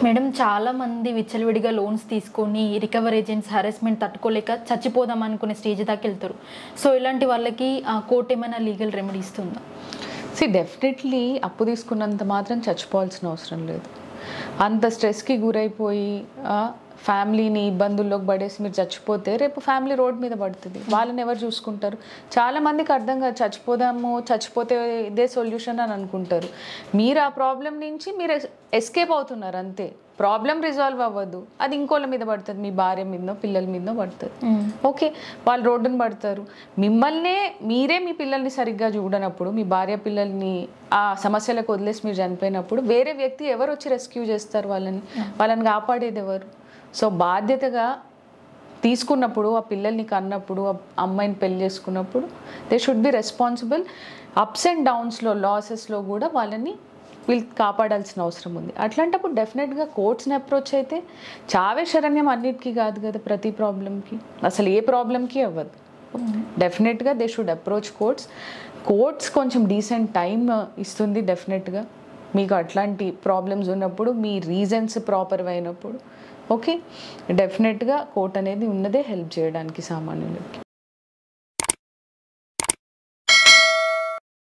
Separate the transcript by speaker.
Speaker 1: Madam చాలామంది విచ్చలవిడిగా loans తీసుకొని రికవర్ ఏజెంట్స్ హరాస్మెంట్ తట్టుకోలేక చచ్చిపోదాం అనుకునే స్టేజ్ దాకా వెళ్తారు. సో ఇలాంటి వాళ్ళకి కోర్టు ఏమైనా లీగల్ రెమెడీ ఇస్తుందా?
Speaker 2: డెఫినెట్లీ అప్పు తీసుకున్నంత మాత్రం చచ్చిపోవాల్సిన అవసరం లేదు. అంత స్ట్రెస్కి గురైపోయి ఫ్యామిలీని ఇబ్బందుల్లోకి పడేసి మీరు చచ్చిపోతే రేపు ఫ్యామిలీ రోడ్ మీద పడుతుంది. వాళ్ళని ఎవరు చూసుకుంటారు? చాలామందికి అర్థం కాదు, చచ్చిపోతే ఇదే సొల్యూషన్ అని అనుకుంటారు. మీరు ఆ ప్రాబ్లం నుంచి మీరు ఎస్కేప్ అవుతున్నారు అంతే. ప్రాబ్లం రిజాల్వ్ అవ్వదు, అది ఇంకోళ్ళ మీద పడుతుంది, మీ భార్య మీదనో పిల్లల మీదనో పడుతుంది. ఓకే, వాళ్ళు రోడ్డును పడతారు. మీరే మీ పిల్లల్ని సరిగ్గా చూడనప్పుడు, మీ భార్య పిల్లల్ని ఆ సమస్యలకు వదిలేసి మీరు చనిపోయినప్పుడు వేరే వ్యక్తి ఎవరు వచ్చి రెస్క్యూ చేస్తారు? వాళ్ళని కాపాడేది ఎవరు? సో బాధ్యతగా తీసుకున్నప్పుడు, ఆ పిల్లల్ని కన్నప్పుడు, ఆ అమ్మాయిని పెళ్లి చేసుకున్నప్పుడు they should be responsible. Ups and డౌన్స్లో, లాసెస్లో కూడా వీళ్ళు కాపాడాల్సిన అవసరం ఉంది. అట్లాంటప్పుడు డెఫినెట్గా కోర్ట్స్ని అప్రోచ్ అయితే, చావే శరణ్యం అన్నిటికీ కాదు కదా, ప్రతి ప్రాబ్లంకి, అసలు ఏ ప్రాబ్లంకి అవ్వదు. డెఫినెట్గా దే షుడ్ అప్రోచ్ కోర్ట్స్ కొంచెం డీసెంట్ టైం ఇస్తుంది డెఫినెట్గా. మీకు అట్లాంటి ప్రాబ్లమ్స్ ఉన్నప్పుడు, మీ రీజన్స్ ప్రాపర్ అయినప్పుడు ఓకే, డెఫినెట్గా కోర్ట్ అనేది ఉన్నదే హెల్ప్ చేయడానికి సామాన్యులకి.